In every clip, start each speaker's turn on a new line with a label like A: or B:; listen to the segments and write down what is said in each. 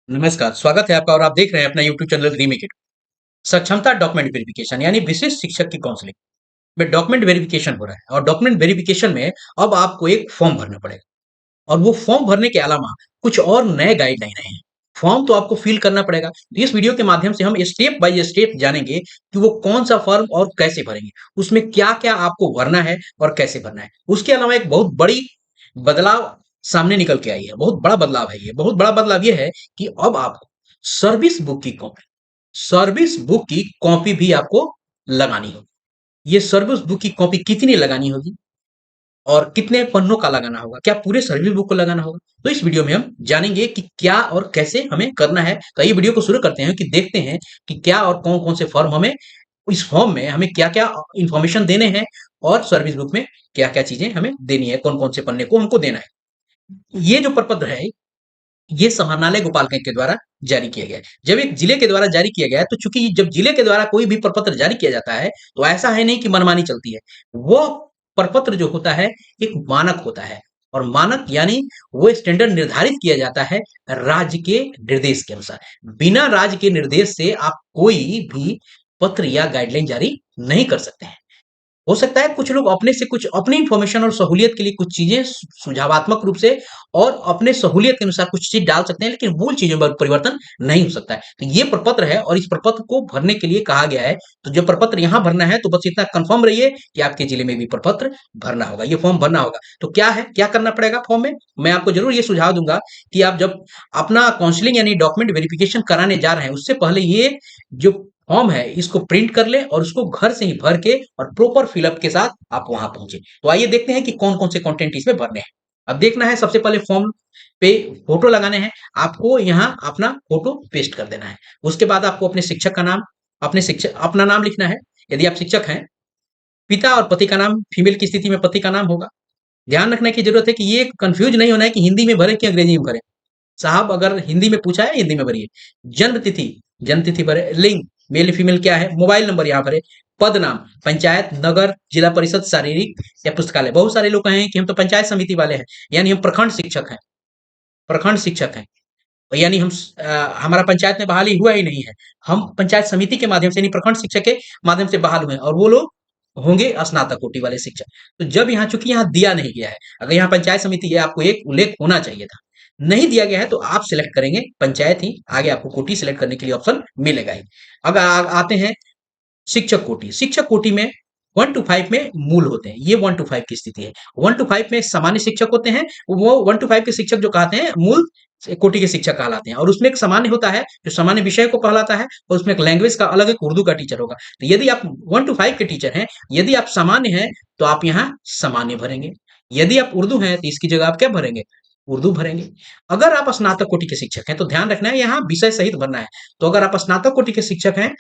A: नमस्कार, स्वागत है आपका और आप देख रहे हैं अपना यूट्यूब चैनल रीमेक। सक्षमता डॉक्यूमेंट वेरिफिकेशन यानी विशिष्ट शिक्षक की काउंसलिंग में डॉक्यूमेंट वेरिफिकेशन हो रहा है और डॉक्यूमेंट वेरिफिकेशन में अब आपको एक फॉर्म भरना पड़ेगा और वो फॉर्म भरने के अलावा कुछ और नए गाइडलाइन आए हैं। फॉर्म तो आपको फिल करना पड़ेगा। तो इस वीडियो के माध्यम से हम स्टेप बाय स्टेप जानेंगे कि वो कौन सा फॉर्म और कैसे भरेंगे, उसमें क्या क्या आपको भरना है और कैसे भरना है। उसके अलावा एक बहुत बड़ी बदलाव सामने निकल के आई है, बहुत बड़ा बदलाव है। ये बहुत बड़ा बदलाव ये है कि अब आपको सर्विस बुक की कॉपी सर्विस बुक की कॉपी भी आपको लगानी होगी। ये सर्विस बुक की कॉपी कितनी लगानी होगी और कितने पन्नों का लगाना होगा, क्या पूरे सर्विस बुक को लगाना होगा, तो इस वीडियो में हम जानेंगे कि क्या और कैसे हमें करना है। तो ये वीडियो को शुरू करते हैं कि देखते हैं कि क्या और कौन कौन से फॉर्म हमें इस फॉर्म में हमें क्या क्या इंफॉर्मेशन देने हैं और सर्विस बुक में क्या क्या चीजें हमें देनी है, कौन कौन से पन्ने को हमको देना है। ये जो प्रपत्र है ये समाहरणालय गोपालगंज के द्वारा जारी किया गया है। जब एक जिले के द्वारा जारी किया गया है तो चूंकि जब जिले के द्वारा कोई भी प्रपत्र जारी किया जाता है तो ऐसा है नहीं कि मनमानी चलती है। वो प्रपत्र जो होता है एक मानक होता है और मानक यानी वो स्टैंडर्ड निर्धारित किया जाता है राज्य के निर्देश के अनुसार। बिना राज्य के निर्देश से आप कोई भी पत्र या गाइडलाइन जारी नहीं कर सकते हैं। हो सकता है कुछ लोग अपने से कुछ अपनी इंफॉर्मेशन और सहूलियत के लिए कुछ चीजें सुझावात्मक रूप से और अपने सहूलियत के अनुसार कुछ चीज डाल सकते हैं, लेकिन मूल चीजों में परिवर्तन नहीं हो सकता है। तो ये प्रपत्र है और इस प्रपत्र को भरने के लिए कहा गया है। तो जो प्रपत्र यहाँ भरना है तो बस इतना कंफर्म रहिए कि आपके जिले में भी प्रपत्र भरना होगा, ये फॉर्म भरना होगा। तो क्या है, क्या करना पड़ेगा फॉर्म में, मैं आपको जरूर ये सुझाव दूंगा कि आप जब अपना काउंसलिंग यानी डॉक्यूमेंट वेरिफिकेशन कराने जा रहे हैं उससे पहले ये जो फॉर्म है इसको प्रिंट कर ले और उसको घर से ही भर के और प्रॉपर फिलअप के साथ आप वहां पहुंचे। तो आइए देखते हैं कि कौन कौन से कंटेंट इसमें भरने हैं। अब देखना है, सबसे पहले फॉर्म पे फोटो लगाने हैं। आपको यहाँ अपना फोटो पेस्ट कर देना है। उसके बाद आपको अपने शिक्षक का नाम, अपने शिक्षक अपना नाम लिखना है यदि आप शिक्षक हैं। पिता और पति का नाम, फीमेल की स्थिति में पति का नाम होगा। ध्यान रखने की जरूरत है कि ये कंफ्यूज नहीं होना है कि हिंदी में भरे कि अंग्रेजी में भरे। साहब अगर हिंदी में पूछा है हिंदी में भरिए। जन्म तिथि, जन्म तिथि भरे। लिंग मेल फीमेल क्या है, मोबाइल नंबर यहाँ भरे। पद नाम पंचायत, नगर, जिला परिषद, शारीरिक या पुस्तकालय। बहुत सारे लोग कहें कि हम तो पंचायत समिति वाले हैं, यानी हम प्रखंड शिक्षक हैं। प्रखंड शिक्षक हैं यानी हम हमारा पंचायत में बहाली हुआ ही नहीं है। हम पंचायत समिति के माध्यम से यानी प्रखंड शिक्षक के माध्यम से बहाल हुए हैं और वो लोग होंगे स्नातक कोटि वाले शिक्षक। तो जब यहाँ चूंकि यहाँ दिया नहीं गया है, अगर यहाँ पंचायत समिति है आपको एक उल्लेख होना चाहिए था, नहीं दिया गया है तो आप सिलेक्ट करेंगे पंचायत ही, आगे आपको कोटि सिलेक्ट करने के लिए ऑप्शन मिलेगा ही। अब आते हैं शिक्षक कोटि। शिक्षक कोटि में 1 to 5 में मूल होते हैं, ये 1 to 5 की स्थिति है। 1 to 5 में सामान्य शिक्षक होते हैं, वो 1 to 5 के शिक्षक जो कहते हैं मूल कोटि के शिक्षक कहलाते हैं। और उसमें एक सामान्य होता है जो सामान्य विषय को कहलाता है और उसमें एक लैंग्वेज का अलग एक उर्दू का टीचर होगा। तो यदि आप 1 to 5 के टीचर हैं, यदि आप सामान्य हैं तो आप यहाँ सामान्य भरेंगे। यदि आप उर्दू हैं तो इसकी जगह आप क्या भरेंगे, उर्दू भरेंगे। अगर आप स्नातक कोटि के शिक्षक हैं तो ध्यान रखना है यहाँ विषय सहित भरना है। तो अगर आप स्नातक कोटि के शिक्षक हैं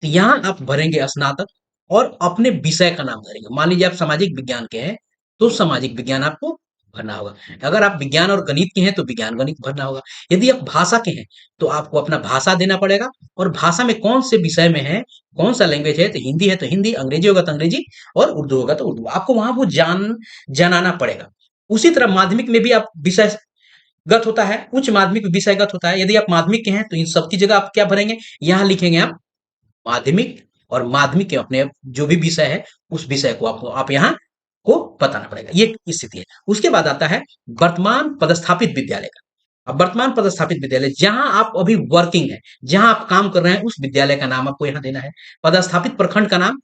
A: तो यहाँ आप भरेंगे स्नातक और अपने विषय का नाम भरेंगे। मान लीजिए आप सामाजिक विज्ञान के हैं तो सामाजिक विज्ञान आपको भरना होगा। अगर आप विज्ञान और गणित के हैं तो विज्ञान गणित भरना होगा। यदि आप भाषा के हैं तो आपको अपना भाषा देना पड़ेगा और भाषा में कौन से विषय में है, कौन सा लैंग्वेज है, तो हिंदी है तो हिंदी, अंग्रेजी होगा तो अंग्रेजी और उर्दू होगा तो उर्दू। आपको वहां वो जनाना पड़ेगा। उसी तरह माध्यमिक में भी आप विषय गत होता है, उच्च माध्यमिक विषयगत होता है। यदि आप माध्यमिक के हैं तो इन सबकी जगह आप क्या भरेंगे, यहाँ लिखेंगे आप माध्यमिक। और माध्यमिक के अपने जो भी विषय है उस विषय को आपको आप यहाँ को बताना पड़ेगा, ये स्थिति है। उसके बाद आता है वर्तमान पदस्थापित विद्यालय का। अब वर्तमान पदस्थापित विद्यालय जहां आप अभी वर्किंग है, जहां आप काम कर रहे हैं उस विद्यालय का नाम आपको यहाँ देना है। पदस्थापित प्रखंड का नाम,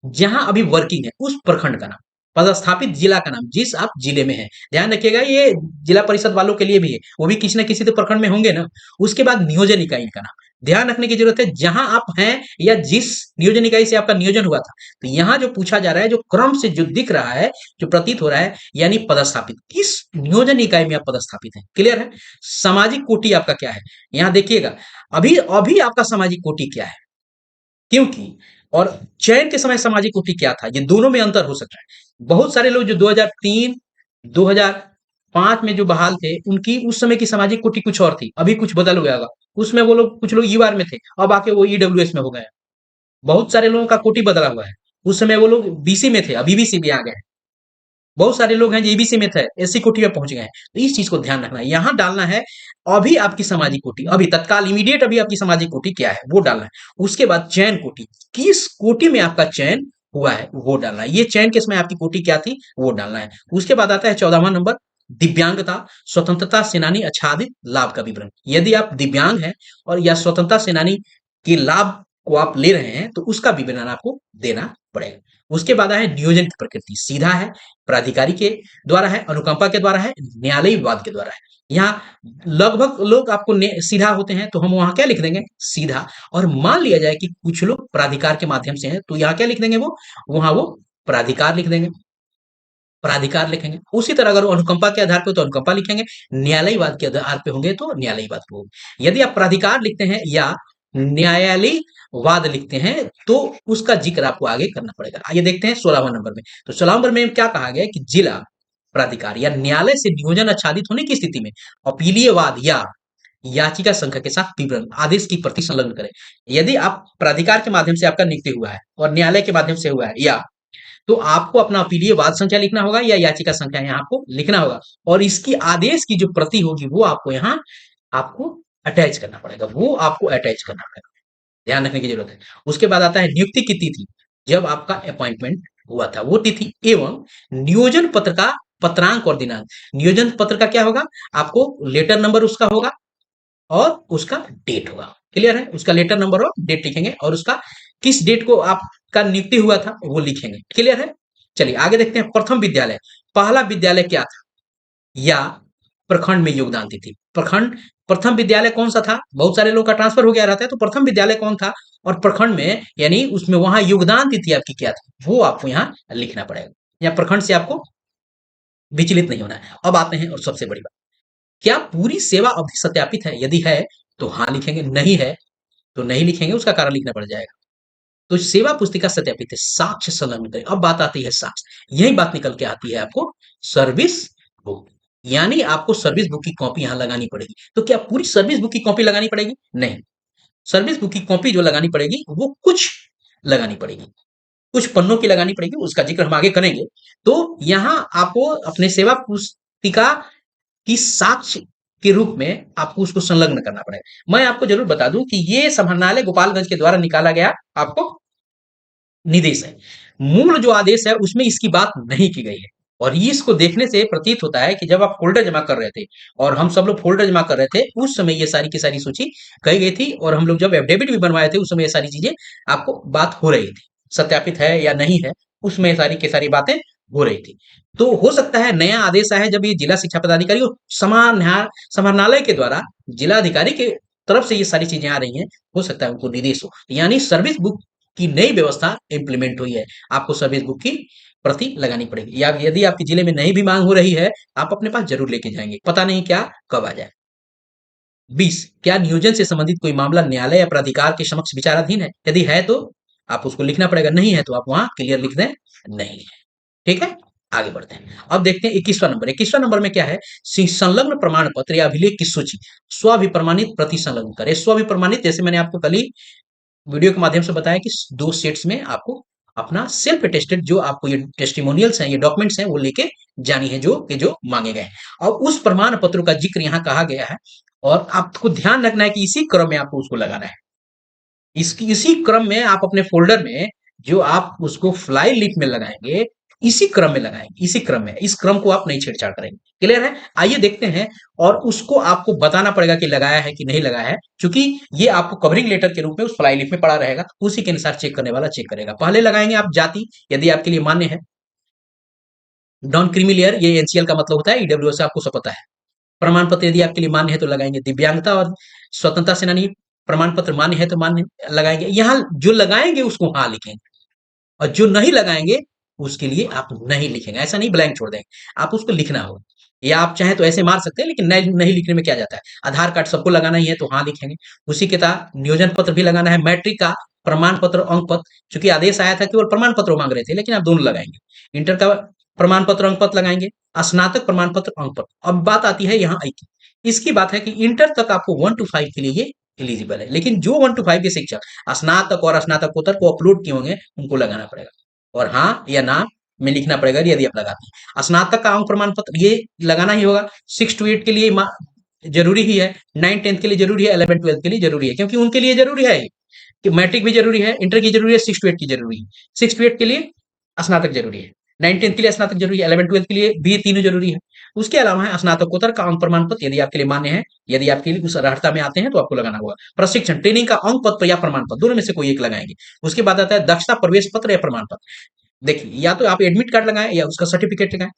A: जहां अभी वर्किंग है उस प्रखंड का नाम। पदस्थापित जिला का नाम, जिस आप जिले में हैं। ध्यान रखिएगा ये जिला परिषद वालों के लिए भी है, वो भी किसी न किसी तो प्रखंड में होंगे ना। उसके बाद नियोजन इकाई का नाम ध्यान रखने की जरूरत है, जहां आप हैं या जिस नियोजन इकाई से आपका नियोजन हुआ था। तो यहाँ जो पूछा जा रहा है, जो क्रम से जो दिख रहा है, जो प्रतीत हो रहा है, यानी पदस्थापित किस नियोजन इकाई में आप पदस्थापित हैं। क्लियर है। सामाजिक कोटि आपका क्या है, यहाँ देखिएगा अभी अभी आपका सामाजिक कोटि क्या है, क्योंकि और चयन के समय सामाजिक कोटि क्या था, ये दोनों में अंतर हो सकता है। बहुत सारे लोग जो 2003 2005 में जो बहाल थे उनकी उस समय की सामाजिक कोटि कुछ और थी, अभी कुछ बदल गया होगा। उसमें वो लोग कुछ लोग यूआर में थे, अब आके वो ईडब्ल्यूएस में हो गए। बहुत सारे लोगों का कोटि बदला हुआ है। उस समय वो लोग बीसी में थे, अभी बीसी में आ गए। बहुत सारे लोग हैं जो एबीसी में थे, एससी कोटि में पहुंच गए हैं, तो इस चीज को ध्यान रखना है। यहाँ डालना है अभी आपकी सामाजिक कोटि, अभी तत्काल इमीडिएट अभी आपकी सामाजिक कोटि क्या है वो डालना है। उसके बाद चयन कोटि, किस कोटि में आपका चयन हुआ है वो डालना है, ये चयन किस में आपकी कोटि क्या थी वो डालना है। उसके बाद आता है 14वां नंबर, दिव्यांगता, स्वतंत्रता सेनानी आच्छादित लाभ का विवरण। यदि आप दिव्यांग हैं और या स्वतंत्रता सेनानी के लाभ को आप ले रहे हैं तो उसका विवरण आपको देना पड़ेगा। उसके बाद है नियोजन की प्रकृति, सीधा है, प्राधिकारी के द्वारा है, अनुकंपा के द्वारा है, न्यायालयी विवाद के द्वारा है। यहाँ लगभग लोग आपको सीधा होते हैं तो हम वहां क्या लिख देंगे, सीधा। और मान लिया जाए कि कुछ लोग प्राधिकार के माध्यम से हैं तो यहाँ क्या लिख देंगे, वो वहां वो प्राधिकार लिख देंगे, प्राधिकार लिखेंगे। उसी तरह अगर अनुकंपा के आधार पे तो अनुकंपा लिखेंगे, न्यायालयवाद के आधार पे होंगे तो न्यायालयवाद पे होंगे। यदि आप प्राधिकार लिखते हैं या न्यायालय वाद लिखते हैं तो उसका जिक्र आपको आगे करना पड़ेगा। आइए देखते हैं 16वां नंबर में। तो 16वां नंबर में क्या कहा गया कि जिला प्राधिकार या न्यायालय से नियोजन आच्छादित होने की स्थिति में अपीलीय वाद या याचिका संख्या के साथ विवरण आदेश की प्रति संलग्न करें। यदि आप प्राधिकार के माध्यम से आपका नियुक्ति हुआ है और न्यायालय के माध्यम से हुआ है, या तो आपको अपना अपीलीय वाद संख्या लिखना होगा या याचिका संख्या यहाँ आपको लिखना होगा, और इसकी आदेश की जो प्रति होगी वो आपको यहाँ आपको अटैच करना पड़ेगा, वो आपको अटैच करना पड़ेगा, ध्यान रखने की जरूरत है। उसके बाद आता है नियुक्ति की तिथि, जब आपका अपॉइंटमेंट हुआ था वो तिथि, एवं नियोजन पत्र का पत्रांक और दिनांक। नियोजन पत्र का क्या होगा, आपको लेटर नंबर उसका होगा और उसका डेट होगा, क्लियर है। उसका लेटर नंबर और डेट लिखेंगे और उसका किस डेट को आपका नियुक्ति हुआ था वो लिखेंगे, क्लियर है। चलिए आगे देखते हैं। प्रथम विद्यालय, पहला विद्यालय क्या था या प्रखंड में योगदान तिथि। प्रखंड प्रथम विद्यालय कौन सा था, बहुत सारे लोग का ट्रांसफर हो गया रहता है, तो प्रथम विद्यालय कौन था और प्रखंड में यानी उसमें वहां योगदान तिथि आपकी क्या थी वो आपको यहाँ लिखना पड़ेगा। या प्रखंड से आपको विचलित नहीं होना है। अब आते हैं और सबसे बड़ी बात, क्या पूरी सेवा अवधि सत्यापित है, यदि है तो हाँ लिखेंगे, नहीं है तो नहीं लिखेंगे, उसका कारण लिखना पड़ जाएगा। तो सेवा पुस्तिका सत्यापित है, साक्ष्य संलग्न करें। अब बात आती है साक्ष्य, यही बात निकल के आती है आपको सर्विस बुक, यानी आपको सर्विस बुक की कॉपी यहाँ लगानी पड़ेगी। तो क्या पूरी सर्विस बुक की कॉपी लगानी पड़ेगी, नहीं, सर्विस बुक की कॉपी जो लगानी पड़ेगी वो कुछ लगानी पड़ेगी, कुछ पन्नों की लगानी पड़ेगी, उसका जिक्र हम आगे करेंगे। तो यहाँ आपको अपने सेवा पुस्तिका की साक्ष्य के रूप में आपको उसको संलग्न करना पड़ेगा। मैं आपको जरूर बता दूं कि ये समाहरणालय गोपालगंज के द्वारा निकाला गया आपको निर्देश है। मूल जो आदेश है उसमें इसकी बात नहीं की गई है, और इसको देखने से प्रतीत होता है कि जब आप फोल्डर जमा कर रहे थे और हम सब लोग फोल्डर जमा कर रहे थे उस समय ये सारी की सारी सूची कही गई थी, और हम लोग जब एफिडेविट भी बनवाए थे उस समय ये सारी चीजें आपको बात हो रही थी, सत्यापित है या नहीं है उसमें ये सारी की सारी बातें हो रही थी। तो हो सकता है नया आदेश आया है जब ये जिला शिक्षा पदाधिकारी और समाहरणालय के द्वारा जिला अधिकारी के तरफ से ये सारी चीजें आ रही हैं, हो सकता है उनको निर्देश हो, यानी सर्विस बुक की नई व्यवस्था इंप्लीमेंट हुई है, आपको सर्विस बुक की प्रति लगानी पड़ेगी। या यदि आपके जिले में नहीं भी मांग हो रही है आप अपने पास जरूर लेके जाएंगे, पता नहीं क्या कब आ जाए। 20, क्या नियोजन से संबंधित कोई मामला न्यायालय या प्राधिकार के समक्ष विचाराधीन है, यदि है तो आप उसको लिखना पड़ेगा, नहीं है तो आप वहां क्लियर लिख दें नहीं है, ठीक है। आगे बढ़ते हैं। अब देखते हैं 21वां नंबर। 21वां नंबर में क्या है, संलग्न प्रमाण पत्र या अभिलेख की सूची स्वाभिप्रमाणित प्रति संलग्न करें। स्वाभिप्रमाणित जैसे मैंने आपको कल ही वीडियो के माध्यम से बताया कि 2 सेट्स में आपको अपना सेल्फ अटेस्टेड जो आपको ये टेस्टिमोनियल्स हैं, ये डॉक्यूमेंट्स हैं वो लेके जानी है जो मांगे गए हैं। और उस प्रमाण पत्र का जिक्र यहाँ कहा गया है और आपको ध्यान रखना है कि इसी क्रम में आपको उसको लगाना है। इसी क्रम में आप अपने फोल्डर में जो आप उसको फ्लाई लीफ में लगाएंगे इसी क्रम में लगाएंगे, इसी क्रम में, इस क्रम को आप नहीं छेड़छाड़ करेंगे, क्लियर है। आइए देखते हैं, और उसको आपको बताना पड़ेगा कि लगाया है कि नहीं लगाया है, क्योंकि ये आपको कवरिंग लेटर के रूप में उस फ्लाई लीफ में पड़ा रहेगा, उसी के अनुसार चेक करने वाला चेक करेगा। पहले लगाएंगे आप जाति, यदि आपके लिए मान्य है, नॉन क्रीमी लेयर, ये एनसीएल का मतलब होता है, ईडब्ल्यूएस आपको सब पता है। प्रमाण पत्र यदि आपके लिए मान्य है तो लगाएंगे, दिव्यांगता और स्वतंत्रता सेनानी प्रमाण पत्र मान्य है तो मान्य लगाएंगे। यहाँ जो लगाएंगे उसको हाँ लिखेंगे, और जो नहीं लगाएंगे उसके लिए आप नहीं लिखेंगे, ऐसा नहीं ब्लैंक छोड़ देंगे, आप उसको लिखना होगा। या आप चाहें तो ऐसे मार सकते हैं, लेकिन नहीं, नहीं लिखने में क्या जाता है। आधार कार्ड सबको लगाना ही है तो हाँ लिखेंगे, उसी के साथ नियोजन पत्र भी लगाना है, मैट्रिक का प्रमाण पत्र, अंक पत्र, क्योंकि आदेश आया था केवल प्रमाण पत्र मांग रहे थे लेकिन आप दोनों लगाएंगे। इंटर का प्रमाण पत्र अंक पत्र लगाएंगे, स्नातक प्रमाण पत्र अंक पत्र। अब बात आती है यहाँ इसकी बात है कि इंटर तक आपको 1 to 5 के लिए ये एलिजिबल है, लेकिन जो 1 to 5 के शिक्षक स्नातक और स्नातकोत्तर को अपलोड किए होंगे उनको लगाना पड़ेगा, और हाँ या ना में लिखना पड़ेगा यदि आप लगाते हैं। स्नातक का अंक प्रमाण पत्र ये लगाना ही होगा। 6 to 8 के लिए जरूरी ही है, 9 10 के लिए जरूरी है, 11 12 के लिए जरूरी है, क्योंकि उनके लिए जरूरी है कि मैट्रिक भी जरूरी है, इंटर की जरूरी है, 6 to 8 की जरूरी है। 6 to 8 के लिए स्नातक जरूरी है, 9 10 के लिए स्नातक जरूरी है, 11 12 के लिए भी तीनों जरूरी है। उसके अलावा है स्नातकोत्तर का अंक प्रमाण पत्र, यदि आपके लिए मान्य है, यदि आपके लिए उस अर्हता में आते हैं तो आपको लगाना होगा। प्रशिक्षण ट्रेनिंग का अंक पत्र या प्रमाण पत्र, दोनों में से कोई एक लगाएंगे। उसके बाद आता है दक्षता प्रवेश पत्र या प्रमाण पत्र। देखिए, या तो आप एडमिट कार्ड लगाएं या उसका सर्टिफिकेट लगाएं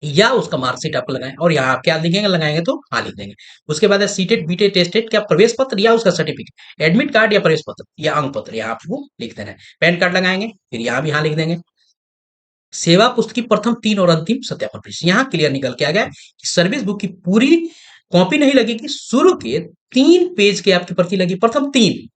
A: या उसका मार्कशीट आप लगाएं, और यहाँ आप क्या लिखेंगे, लगाएंगे तो हाँ लिख देंगे। उसके बाद है सीटेट बीटेट टेस्टेड क्या प्रवेश पत्र या उसका सर्टिफिकेट, एडमिट कार्ड या प्रवेश पत्र या अंक पत्र, यहाँ आपको लिख देना है। पैन कार्ड लगाएंगे, फिर यहाँ भी हाँ लिख देंगे। सेवा पुस्तक की प्रथम 3 और अंतिम सत्यापन पृष्ठ, यहाँ क्लियर निकल के आ गया कि सर्विस बुक की पूरी कॉपी नहीं लगेगी, शुरू के 3 पेज के आपकी प्रति लगी, प्रथम 3,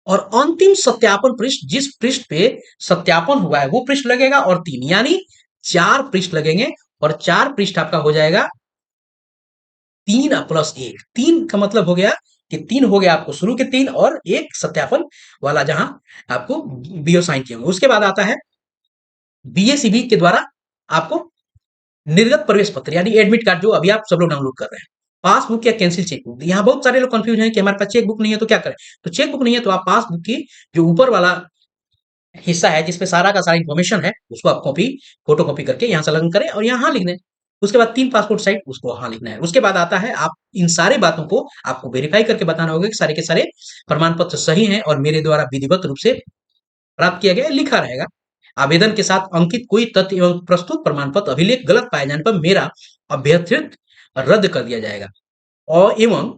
A: और अंतिम सत्यापन पृष्ठ जिस पृष्ठ पे सत्यापन हुआ है वो पृष्ठ लगेगा, और 3 यानी 4 पृष्ठ लगेंगे। और 4 पृष्ठ आपका हो जाएगा 3+1, 3 का मतलब हो गया कि 3 हो गया आपको शुरू के 3 और एक सत्यापन वाला जहां आपको बीओ साइन किए होंगे। उसके बाद आता है बीएसीबी के द्वारा आपको निर्गत प्रवेश पत्र यानी एडमिट कार्ड, जो अभी आप सब लोग डाउनलोड कर रहे हैं। पासबुक या कैंसिल चेकबुक, यहाँ बहुत सारे लोग कंफ्यूज हैं कि हमारे पास चेकबुक नहीं है तो क्या करें। तो चेकबुक नहीं है तो आप पासबुक की जो ऊपर वाला हिस्सा है जिसपे सारा का सारा इन्फॉर्मेशन है उसको आप कॉपी फोटो कॉपी करके यहाँ संलग्न करें और यहाँ लिख दें। उसके बाद 3 पासपोर्ट साइज उसको वहां लिखना है। उसके बाद आता है आप इन सारे बातों को आपको वेरीफाई करके बताना होगा कि सारे के सारे प्रमाण पत्र सही हैं और मेरे द्वारा विधिवत रूप से प्राप्त किया गया, लिखा रहेगा। आवेदन के साथ अंकित कोई तथ्य एवं प्रस्तुत प्रमाण पत्र अभिलेख गलत पाए जाने पर मेरा अभ्यर्थित रद्द कर दिया जाएगा और एवं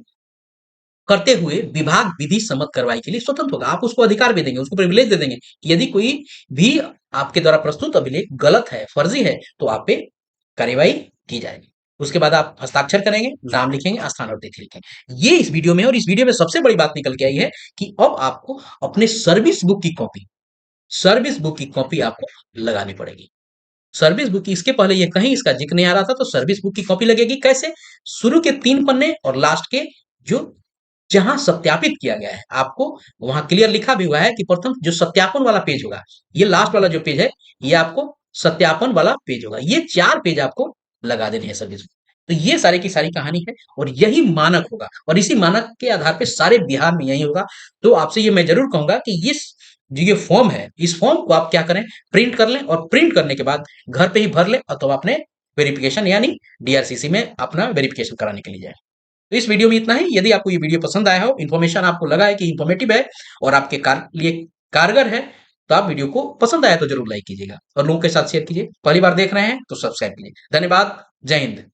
A: करते हुए विभाग विधि सम्मत कार्रवाई के लिए स्वतंत्र होगा। आप उसको अधिकार भी देंगे, उसको प्रिविलेज दे देंगे कि यदि कोई भी आपके द्वारा प्रस्तुत अभिलेख गलत है, फर्जी है, तो आप पे कार्यवाही की जाएगी। उसके बाद आप हस्ताक्षर करेंगे, नाम लिखेंगे, स्थान और तिथि लिखेंगे। ये इस वीडियो में, और इस वीडियो में सबसे बड़ी बात निकल के आई है कि अब आपको अपने सर्विस बुक की कॉपी आपको लगानी पड़ेगी। सर्विस बुक की, इसके पहले ये कहीं इसका जिक्र नहीं आ रहा था, तो सर्विस बुक की कॉपी लगेगी कैसे, शुरू के 3 पन्ने और लास्ट के जो जहां सत्यापित किया गया है, आपको वहां क्लियर लिखा भी हुआ है कि प्रथम जो सत्यापन वाला पेज होगा, ये लास्ट वाला जो पेज है ये आपको सत्यापन वाला पेज होगा। ये 4 पेज आपको लगा देने हैं सर्विस बुक। तो ये सारी की सारी कहानी है और यही मानक होगा और इसी मानक के आधार पे सारे बिहार में यही होगा। तो आपसे ये मैं जरूर कहूंगा कि इस जो ये फॉर्म है, इस फॉर्म को आप क्या करें, प्रिंट कर लें और प्रिंट करने के बाद घर पे ही भर लें अथवा अपने वेरिफिकेशन यानी डीआरसीसी में अपना वेरिफिकेशन कराने के लिए जाए। तो इस वीडियो में इतना ही। यदि आपको ये वीडियो पसंद आया हो, इन्फॉर्मेशन आपको लगा है कि इन्फॉर्मेटिव है और आपके लिए कारगर है, तो आप वीडियो को पसंद आया तो जरूर लाइक कीजिएगा और लोगों के साथ शेयर कीजिए। पहली बार देख रहे हैं तो सब्सक्राइब कीजिए। धन्यवाद। जय हिंद।